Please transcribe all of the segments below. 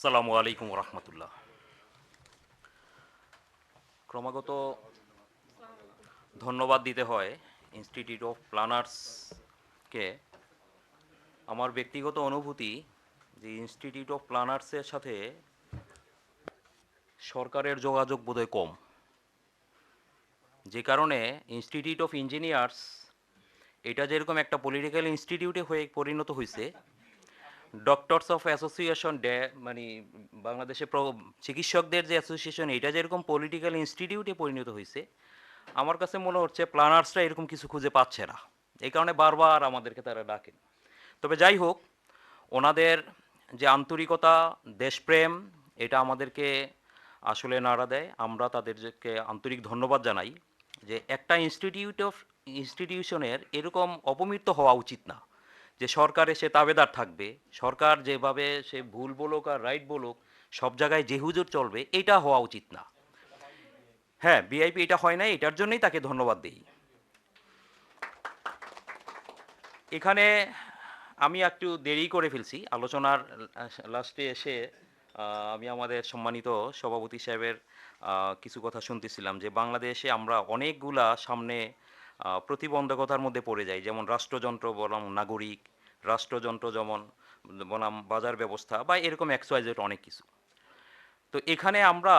আসসালামু আলাইকুম রহমতুল্লাহ। ক্রমাগত ধন্যবাদ দিতে হয় ইনস্টিটিউট অফ প্ল্যানার্সকে। আমার ব্যক্তিগত অনুভূতি যে ইনস্টিটিউট অফ প্ল্যানার্সের সাথে সরকারের যোগাযোগ বোধহয় কম, যে কারণে ইনস্টিটিউট অফ ইঞ্জিনিয়ার্স এটা যেরকম একটা পলিটিক্যাল ইনস্টিটিউটে হয়ে পরিণত হয়েছে, ডক্টরস অফ অ্যাসোসিয়েশন মানে বাংলাদেশে চিকিৎসকদের যে অ্যাসোসিয়েশন এটা যেরকম পলিটিক্যাল ইনস্টিটিউটে পরিণত হয়েছে, আমার কাছে মনে হচ্ছে প্ল্যানার্সরা এরকম কিছু খুঁজে পাচ্ছে না। এই কারণে বারবার আমাদেরকে তারা ডাকেন। তবে যাই হোক, ওনাদের যে আন্তরিকতা, দেশপ্রেম, এটা আমাদেরকে আসলে নাড়া দেয়। আমরা তাদেরকে আন্তরিক ধন্যবাদ জানাই যে একটা ইনস্টিটিউশনের এরকম অপমৃত্যু হওয়া উচিত না যে সরকারে সে তাবেদার থাকবে, সরকার যেভাবে সে ভুল বলুক আর রাইট বলুক সব জায়গায় যে হুজুর চলবে, এটা হওয়া উচিত না। হ্যাঁ, ভিআইপি এটা হয় নাই, এটার জন্যই তাকে ধন্যবাদ দিই। এখানে আমি একটু দেরি করে ফেলছি আলোচনার লাস্টে এসে। আমি আমাদের সম্মানিত সভাপতি সাহেবের কিছু কথা শুনতেছিলাম যে বাংলাদেশে আমরা অনেকগুলা সামনে প্রতিবন্ধকতার মধ্যে পড়ে যাই, যেমন রাষ্ট্রযন্ত্র বনাম নাগরিক, রাষ্ট্রযন্ত্র যেমন বনাম বাজার ব্যবস্থা বা এরকম এক্সওয়াইজেড অনেক কিছু। তো এখানে আমরা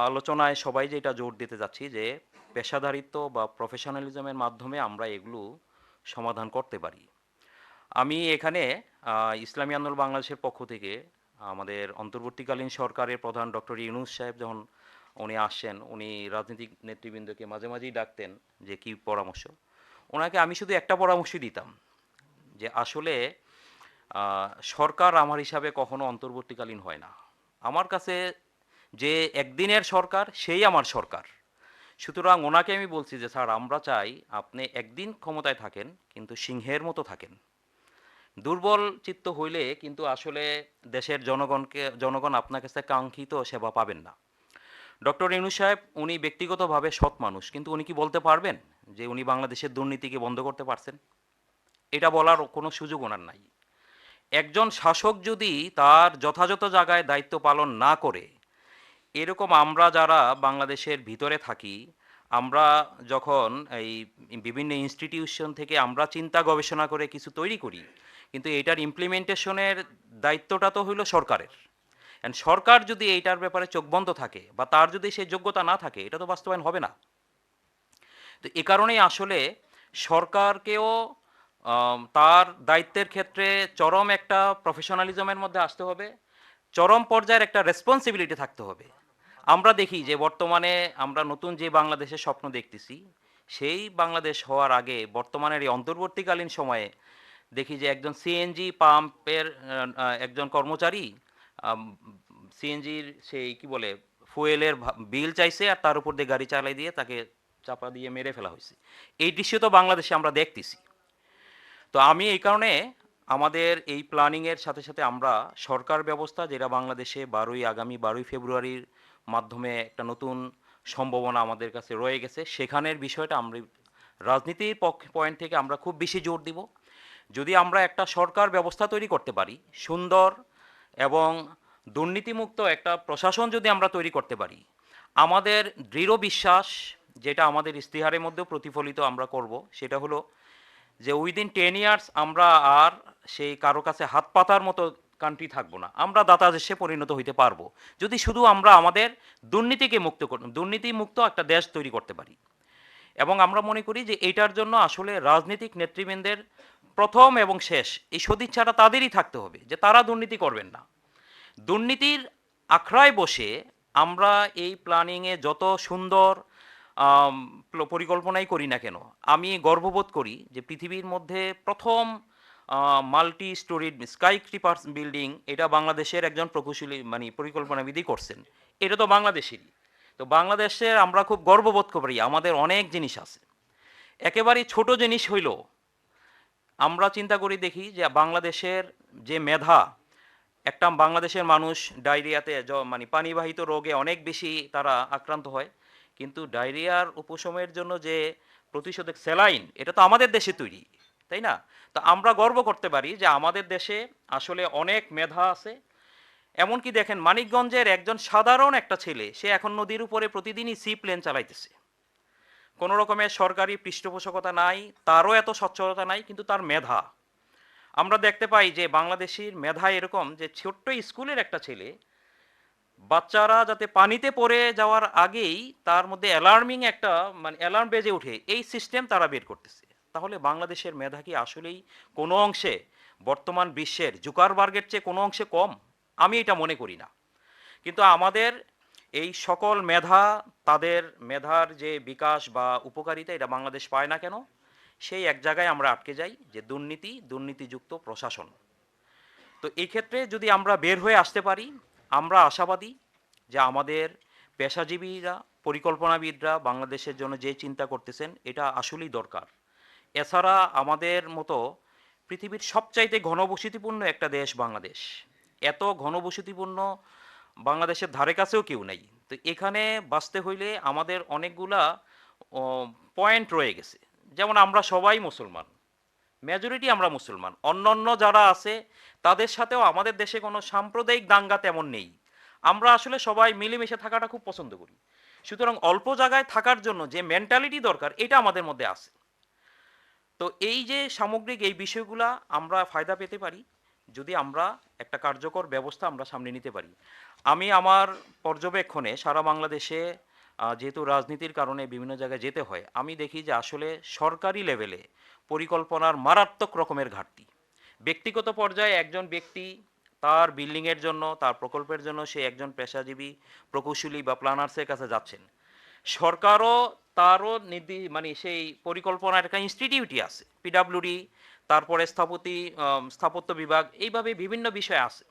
আলোচনায় সবাই যেটা জোর দিতে যাচ্ছি যে পেশাদারিত্ব বা প্রফেশনালিজমের মাধ্যমে আমরা এগুলো সমাধান করতে পারি। আমি এখানে ইসলামী আন্দোলন বাংলাদেশের পক্ষ থেকে আমাদের অন্তর্বর্তীকালীন সরকারের প্রধান ডক্টর ইউনূস সাহেব যখন উনি আসেন, উনি রাজনৈতিক নেতৃবৃন্দকে মাঝে মাঝেই ডাকতেন যে কী পরামর্শ। ওনাকে আমি শুধু একটা পরামর্শই দিতাম যে আসলে সরকার আমার হিসাবে কখনো অন্তর্বর্তীকালীন হয় না। আমার কাছে যে একদিনের সরকার সেই আমার সরকার। সুতরাং ওনাকে আমি বলছি যে স্যার, আমরা চাই আপনি একদিন ক্ষমতায় থাকেন কিন্তু সিংহের মতো থাকেন। দুর্বল চিত্ত হইলে কিন্তু আসলে দেশের জনগণ আপনার কাছে কাঙ্ক্ষিত সেবা পাবেন না। ডক্টর ইউনূস সাহেব উনি ব্যক্তিগতভাবে সৎ মানুষ, কিন্তু উনি কি বলতে পারবেন যে উনি বাংলাদেশের দুর্নীতিকে বন্ধ করতে পারছেন? এটা বলার কোনো সুযোগ ওনার নাই। একজন শাসক যদি তার যথাযথ জায়গায় দায়িত্ব পালন না করে, এরকম আমরা যারা বাংলাদেশের ভিতরে থাকি, আমরা যখন এই বিভিন্ন ইনস্টিটিউশন থেকে আমরা চিন্তা গবেষণা করে কিছু তৈরি করি, কিন্তু এটার ইমপ্লিমেন্টেশনের দায়িত্বটা তো হইল সরকারের। অ্যান্ড সরকার যদি এইটার ব্যাপারে চোখ বন্ধ থাকে বা তার যদি সেই যোগ্যতা না থাকে, এটা তো বাস্তবায়ন হবে না। তো এ কারণেই আসলে সরকারকেও তার দায়িত্বের ক্ষেত্রে চরম একটা প্রফেশনালিজমের মধ্যে আসতে হবে, চরম পর্যায়ের একটা রেসপন্সিবিলিটি থাকতে হবে। আমরা দেখি যে বর্তমানে আমরা নতুন যে বাংলাদেশের স্বপ্ন দেখতেছি, সেই বাংলাদেশ হওয়ার আগে বর্তমানের এই অন্তর্বর্তীকালীন সময়ে দেখি যে একজন সিএনজি পাম্পের একজন কর্মচারী সিএনজির সেই কি বলে ফুয়েলের বিল চাইছে আর তার উপর দিয়ে গাড়ি চালাই দিয়ে তাকে চাপা দিয়ে মেরে ফেলা হয়েছে। এই দৃশ্য তো বাংলাদেশে আমরা দেখতেছি। তো আমি এই কারণে আমাদের এই প্ল্যানিংয়ের সাথে সাথে আমরা সরকার ব্যবস্থা যেটা বাংলাদেশে আগামী 12ই ফেব্রুয়ারির মাধ্যমে একটা নতুন সম্ভাবনা আমাদের কাছে রয়ে গেছে, সেখানের বিষয়টা আমরা রাজনীতির পয়েন্ট থেকে আমরা খুব বেশি জোর দিব। যদি আমরা একটা সরকার ব্যবস্থা তৈরি করতে পারি সুন্দর এবং দুর্নীতিমুক্ত একটা প্রশাসন যদি আমরা তৈরি করতে পারি, আমাদের দৃঢ় বিশ্বাস, যেটা আমাদের ইস্তিহারের মধ্যেও প্রতিফলিত আমরা করব, সেটা হলো যে উইদিন 10 ইয়ার্স আমরা আর সেই কারো কাছে হাত পাতার মতো কান্ট্রি থাকবো না, আমরা দাতা দেশে পরিণত হইতে পারবো যদি শুধু আমরা আমাদের দুর্নীতি মুক্ত একটা দেশ তৈরি করতে পারি। এবং আমরা মনে করি যে এইটার জন্য আসলে রাজনৈতিক নেতৃবৃন্দের প্রথম এবং শেষ এই সদিচ্ছাটা তাদেরই থাকতে হবে যে তারা দুর্নীতি করবেন না। দুর্নীতির আখড়ায় বসে আমরা এই প্ল্যানিংয়ে যত সুন্দর পরিকল্পনাই করি না কেন, আমি গর্ববোধ করি যে পৃথিবীর মধ্যে প্রথম মাল্টি স্টোরিড স্কাই ক্রিপার্স বিল্ডিং এটা বাংলাদেশের একজন প্রকৌশলী মানে পরিকল্পনাবিদই করছেন। এটা তো বাংলাদেশেরই। তো বাংলাদেশের আমরা খুব গর্ববোধ করি, আমাদের অনেক জিনিস আছে। একেবারেই ছোট জিনিস হইল আমরা চিন্তা করি দেখি যে বাংলাদেশের যে মেধা, একটা বাংলাদেশের মানুষ ডায়রিয়াতে মানে পানিবাহিত রোগে অনেক বেশি তারা আক্রান্ত হয়, কিন্তু ডায়রিয়ার উপশমের জন্য যে প্রতিষেধক স্যালাইন এটা তো আমাদের দেশে তৈরি, তাই না? তো আমরা গর্ব করতে পারি যে আমাদের দেশে আসলে অনেক মেধা আছে এমনকি দেখেন মানিকগঞ্জের একজন সাধারণ একটা ছেলে সে এখন নদীর উপরে প্রতিদিনই সি প্লেন চালাইতেছে, কোনো রকমের সরকারি পৃষ্ঠপোষকতা নাই, তারও এত সচ্ছলতা নাই, কিন্তু তার মেধা আমরা দেখতে পাই যে বাংলাদেশের মেধা এরকম যে ছোট্ট স্কুলের একটা ছেলে বাচ্চারা যাতে পানিতে পড়ে যাওয়ার আগেই তার মধ্যে অ্যালার্মিং একটা মানে অ্যালার্ম বেজে ওঠে এই সিস্টেম তারা বের করতেছে। তাহলে বাংলাদেশের মেধা কি আসলেই কোনো অংশে বর্তমান বিশ্বের জুকারবার্গের চেয়ে কোনো অংশে কম? আমি এটা মনে করি না। কিন্তু আমাদের এই সকল মেধা, তাদের মেধার যে বিকাশ বা উপকারিতা এটা বাংলাদেশ পায় না কেন? সেই এক জায়গায় আমরা আটকে যাই যে দুর্নীতি, দুর্নীতিযুক্ত প্রশাসন। তো এই ক্ষেত্রে যদি আমরা বের হয়ে আসতে পারি, আমরা আশাবাদী যে আমাদের পেশাজীবীরা, পরিকল্পনাবিদরা বাংলাদেশের জন্য যে চিন্তা করতেছেন এটা আসলেই দরকার। এছাড়া আমাদের মতো পৃথিবীর সবচাইতে ঘনবসতিপূর্ণ একটা দেশ বাংলাদেশ, এত ঘনবসতিপূর্ণ বাংলাদেশের ধারে কাছেও কেউ নেই। তো এখানে বাঁচতে হইলে আমাদের অনেকগুলা পয়েন্ট রয়ে গেছে। যেমন আমরা সবাই মুসলমান, মেজরিটি আমরা মুসলমান, অন্যান্য যারা আছে তাদের সাথেও আমাদের দেশে কোনো সাম্প্রদায়িক দাঙ্গা তেমন নেই। আমরা আসলে সবাই মিলেমিশে থাকাটা খুব পছন্দ করি। সুতরাং অল্প জায়গায় থাকার জন্য যে মেন্টালিটি দরকার এটা আমাদের মধ্যে আছে। তো এই যে সামগ্রিক এই বিষয়গুলা আমরা ফায়দা পেতে পারি যদি আমরা একটা কার্যকর ব্যবস্থা আমরা সামনে নিতে পারি। আমি আমার পর্যবেক্ষণে সারা বাংলাদেশে যেহেতু রাজনীতির কারণে বিভিন্ন জায়গায় যেতে হয়, আমি দেখি যে আসলে সরকারি লেভেলে পরিকল্পনার মারাত্মক রকমের ঘাটতি। ব্যক্তিগত পর্যায়ে একজন ব্যক্তি তার বিল্ডিংয়ের জন্য, তার প্রকল্পের জন্য সে একজন পেশাজীবী প্রকৌশলী বা প্ল্যানার্সের কাছে যাচ্ছেন। সরকারও তারও মানে সেই পরিকল্পনার একটা ইনস্টিটিউটই আছে, পিডাব্লিউডি, তারপরে স্থাপত্য বিভাগ, এইভাবে বিভিন্ন বিষয় আছে।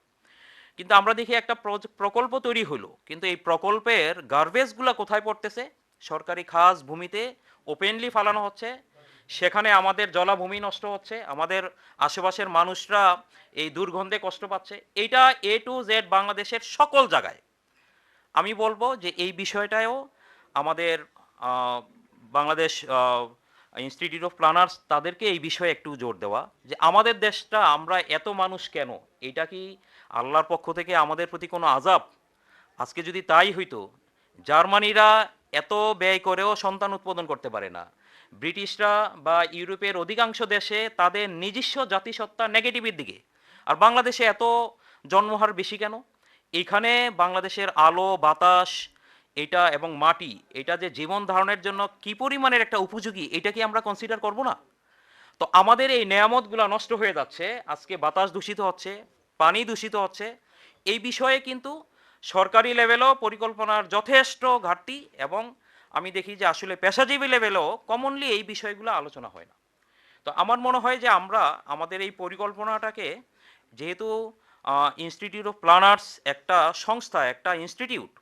কিন্তু আমরা দেখি একটা প্রকল্প তৈরি হলো, কিন্তু এই প্রকল্পের গার্বেজগুলো কোথায় পড়তেছে? সরকারি খাস ভূমিতে ওপেনলি ফালানো হচ্ছে। সেখানে আমাদের জলাভূমি নষ্ট হচ্ছে, আমাদের আশেপাশের মানুষরা এই দুর্গন্ধে কষ্ট পাচ্ছে। এইটা এ টু জেড বাংলাদেশের সকল জায়গায়। আমি বলবো যে এই বিষয়টাও আমাদের বাংলাদেশ ইনস্টিটিউট অফ প্ল্যানার্স তাদেরকে এই বিষয়ে একটু জোর দেওয়া যে আমাদের দেশটা আমরা এত মানুষ কেন? এটা কি আল্লাহর পক্ষ থেকে আমাদের প্রতি কোনো আযাব? আজকে যদি তাই হইতো, জার্মানিরা এত ব্যয় করেও সন্তান উৎপাদন করতে পারে না, ব্রিটিশরা বা ইউরোপের অধিকাংশ দেশে তাদের নিজস্ব জাতিসত্তা নেগেটিভের দিকে, আর বাংলাদেশে এত জন্মহার বেশি কেন? এখানে বাংলাদেশের আলো বাতাস এটা এবং মাটি এটা যে জীবন ধারণের জন্য কি পরিমাণের একটা উপযোগী, এটা কি আমরা কনসিডার করব না? তো আমাদের এই নেয়ামতগুলো নষ্ট হয়ে যাচ্ছে, আজকে বাতাস দূষিত হচ্ছে, পানি দূষিত হচ্ছে। এই বিষয়ে কিন্তু সরকারি লেভেলেও পরিকল্পনার যথেষ্ট ঘাটতি, এবং আমি দেখি যে আসলে পেশাজীবী লেভেলেও কমনলি এই বিষয়গুলো আলোচনা হয় না। তো আমার মনে হয় যে আমরা আমাদের এই পরিকল্পনাটাকে, যেহেতু ইনস্টিটিউট অফ প্ল্যানার্স একটা সংস্থা, একটা ইনস্টিটিউট,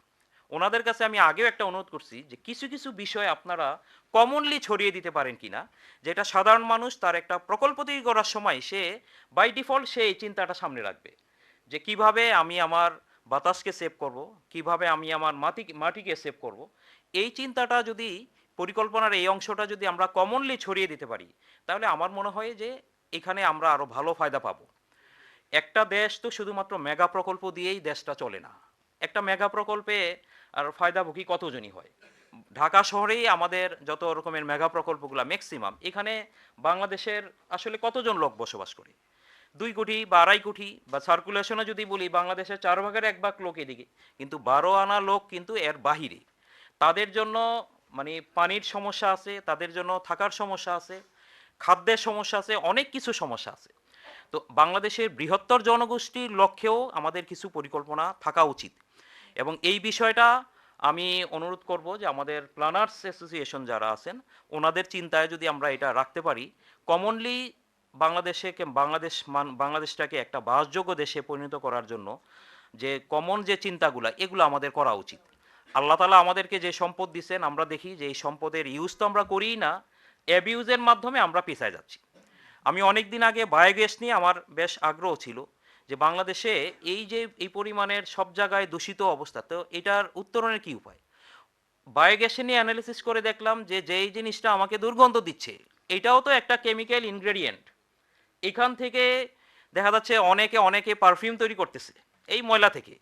ওনাদের কাছে আমি আগেও একটা অনুরোধ করছি যে কিছু কিছু বিষয় আপনারা কমনলি ছড়িয়ে দিতে পারেন কিনা, যেটা সাধারণ মানুষ তার একটা প্রকল্প তৈরি করার সময় সে বাই ডিফল্ট সে এই চিন্তাটা সামনে রাখবে যে কিভাবে আমি আমার বাতাসকে সেভ করব, কিভাবে আমি আমার মাটিকে সেভ করব। এই চিন্তাটা যদি পরিকল্পনার এই অংশটা যদি আমরা কমনলি ছড়িয়ে দিতে পারি, তাহলে আমার মনে হয় যে এখানে আমরা আরো ভালো ফায়দা পাবো। একটা দেশ তো শুধুমাত্র মেগা প্রকল্প দিয়েই দেশটা চলে না। একটা মেগা প্রকল্পে আর ফায়দাভোগী কতজনই হয়? ঢাকা শহরেই আমাদের যত রকমের মেগা প্রকল্পগুলো ম্যাক্সিমাম, এখানে বাংলাদেশের আসলে কতজন লোক বসবাস করে? 2 কোটি বা 2.5 কোটি, বা সার্কুলেশনে যদি বলি বাংলাদেশের 4 ভাগের 1 ভাগ লোক এদিকে, কিন্তু 12 আনা লোক কিন্তু এর বাহিরে। তাদের জন্য মানে পানির সমস্যা আছে, তাদের জন্য থাকার সমস্যা আছে, খাদ্যের সমস্যা আছে, অনেক কিছু সমস্যা আছে। তো বাংলাদেশের বৃহত্তর জনগোষ্ঠীর লক্ষ্যেও আমাদের কিছু পরিকল্পনা থাকা উচিত, এবং এই বিষয়টা আমি অনুরোধ করব যে আমাদের প্ল্যানার্স অ্যাসোসিয়েশন যারা আছেন ওনাদের চিন্তায় যদি আমরা এটা রাখতে পারি, কমনলি বাংলাদেশটাকে একটা বাসযোগ্য দেশে পরিণত করার জন্য যে কমন যে চিন্তাগুলা এগুলো আমাদের করা উচিত। আল্লাহ তাআলা আমাদেরকে যে সম্পদ দিচ্ছেন, আমরা দেখি যে এই সম্পদের ইউজ তো আমরা করিই না, অ্যাবিউজের মাধ্যমে আমরা পিছায় যাচ্ছি। আমি অনেক দিন আগে বায়োগ্যাস নিয়ে আমার বেশ আগ্রহ ছিল যে বাংলাদেশে এই যে এই পরিমাণের সব জায়গায় দূষিত অবস্থা, তো এটার উত্তরণের কি উপায়? বায়োগ্যাসে নিয়ে অ্যানালিসিস করে দেখলাম যে যেই জিনিসটা আমাকে দুর্গন্ধ দিচ্ছে এটাও তো একটা কেমিক্যাল ইনগ্রেডিয়েন্ট। এখান থেকে দেখা যাচ্ছে অনেকে অনেকে পারফিউম তৈরি করতেছে, এই ময়লা থেকে।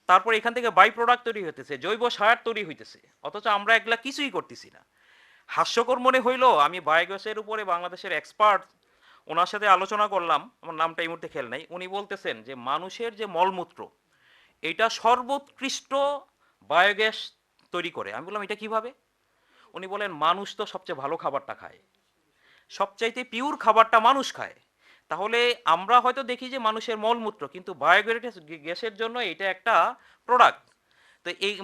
তারপর এখান থেকে বাই প্রোডাক্ট তৈরি হইতেছে, জৈব সার তৈরি হইতেছে, অথচ আমরা এগুলা কিছুই করতেছি না। হাস্যকর মনে হইলো, আমি বায়োগ্যাসের উপরে বাংলাদেশের এক্সপার্ট ওনার সাথে আলোচনা করলাম, আমার নামটা এই মুহূর্তে খেয়াল নাই, উনি বলতেছেন যে মানুষের যে মলমূত্র এটা সর্বোৎকৃষ্ট বায়োগ্যাস তৈরি করে। আমি বললাম এটা কিভাবে? উনি বলেন মানুষ তো সবচেয়ে ভালো খাবারটা খায়, সবচাইতে পিওর খাবারটা মানুষ খায়। তাহলে আমরা হয়তো দেখি যে মানুষের মলমূত্র, কিন্তু বায়োগ্যাস গ্যাসের জন্য এটা একটা প্রোডাক্ট। তো এই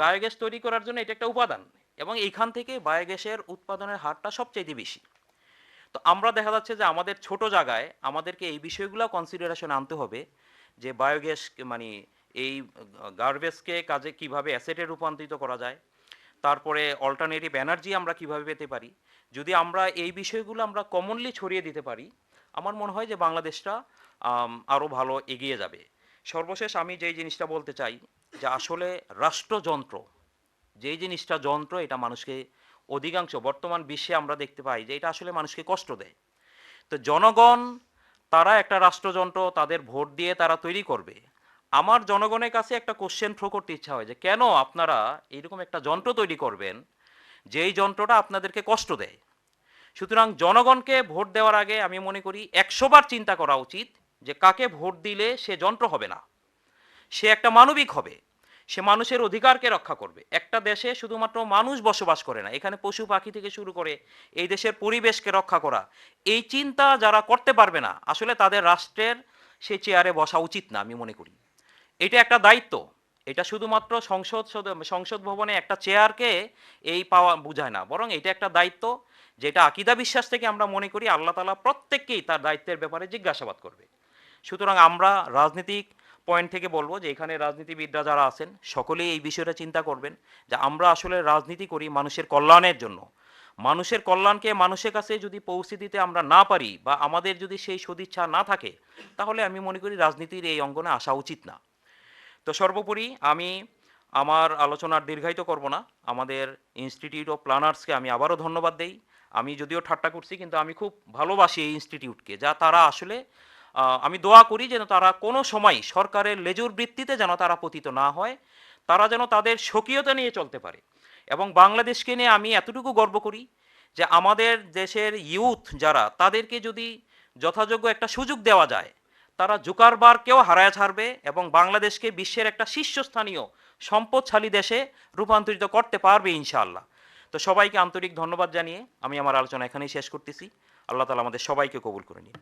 বায়োগ্যাস তৈরি করার জন্য এটা একটা উপাদান, এবং এইখান থেকে বায়োগ্যাসের উৎপাদনের হারটা সবচাইতে বেশি। তো আমরা দেখা যাচ্ছে যে আমাদের ছোট জায়গায় আমাদেরকে এই বিষয়গুলো কনসিডারেশন আনতে হবে, যে বায়োগ্যাস মানে এই গার্বেজকে কাজে কিভাবে অ্যাসেটে রূপান্তরিত করা যায়, তারপরে অল্টারনেটিভ এনার্জি আমরা কিভাবে পেতে পারি। যদি আমরা এই বিষয়গুলো আমরা কমনলি ছড়িয়ে দিতে পারি, আমার মনে হয় যে বাংলাদেশটা আরও ভালো এগিয়ে যাবে। সর্বশেষ আমি যেই জিনিসটা বলতে চাই, যে আসলে রাষ্ট্রযন্ত্র যেই জিনিসটা যন্ত্র, এটা মানুষকে অধিকাংশ বর্তমান বিশ্বে আমরা দেখতে পাই যে এটা আসলে মানুষকে কষ্ট দেয়। তো জনগণ তারা একটা রাষ্ট্রযন্ত্র তাদের ভোট দিয়ে তারা তৈরি করবে। আমার জনগণের কাছে একটা কোশ্চেন থ্রো করতে ইচ্ছা হয় যে কেন আপনারা এইরকম একটা যন্ত্র তৈরি করবেন যেই যন্ত্রটা আপনাদেরকে কষ্ট দেয়। সুতরাং জনগণকে ভোট দেওয়ার আগে আমি মনে করি 100 বার চিন্তা করা উচিত যে কাকে ভোট দিলে সে যন্ত্র হবে না, সে একটা মানবিক হবে, সে মানুষের অধিকারকে রক্ষা করবে। একটা দেশে শুধুমাত্র মানুষ বসবাস করে না, এখানে পশু পাখি থেকে শুরু করে এই দেশের পরিবেশকে রক্ষা করা, এই চিন্তা যারা করতে পারবে না, আসলে তাদের রাষ্ট্রের সে চেয়ারে বসা উচিত না আমি মনে করি। এটা একটা দায়িত্ব, এটা শুধুমাত্র সংসদ ভবনে একটা চেয়ারকে এই পাওয়া বোঝায় না, বরং এটা একটা দায়িত্ব যেটা আকীদা বিশ্বাস থেকে আমরা মনে করি আল্লাহ তাআলা প্রত্যেককেই তার দায়িত্বের ব্যাপারে জিজ্ঞাসাবাদ করবে। সুতরাং আমরা রাজনৈতিক পয়েন্ট থেকে বলবো যে এখানে রাজনীতিবিদরা যারা আছেন সকলেই এই বিষয়টা চিন্তা করবেন যে আমরা আসলে রাজনীতি করি মানুষের কল্যাণের জন্য। মানুষের কল্যাণকে মানুষের কাছে যদি পৌঁছে দিতে আমরা না পারি, বা আমাদের যদি সেই সদিচ্ছা না থাকে, তাহলে আমি মনে করি রাজনীতির এই অঙ্গনে আসা উচিত না। তো সর্বোপরি আমি আমার আলোচনার দীর্ঘায়িত করব না, আমাদের ইনস্টিটিউট অফ প্ল্যানার্সকে আমি আবারও ধন্যবাদ দেই। আমি যদিও ঠাট্টা করছি, কিন্তু আমি খুব ভালোবাসি এই ইনস্টিটিউটকে, যা তারা আসলে আমি দোয়া করি যেন তারা কোনো সময় সরকারের লেজুর বৃত্তিতে যেন তারা পতিত না হয়, তারা যেন তাদের স্বকীয়তা নিয়ে চলতে পারে। এবং বাংলাদেশকে নিয়ে আমি এতটুকু গর্ব করি যে আমাদের দেশের ইউথ যারা, তাদেরকে যদি যথাযোগ্য একটা সুযোগ দেওয়া যায়, তারা জুকারবার্গকেও হারায় ছাড়বে এবং বাংলাদেশকে বিশ্বের একটা শীর্ষস্থানীয় সম্পদশালী দেশে রূপান্তরিত করতে পারবে ইনশাআল্লাহ। তো সবাইকে আন্তরিক ধন্যবাদ জানিয়ে আমি আমার আলোচনা এখানেই শেষ করতেছি। আল্লাহ তাআলা আমাদের সবাইকে কবুল করে নিন।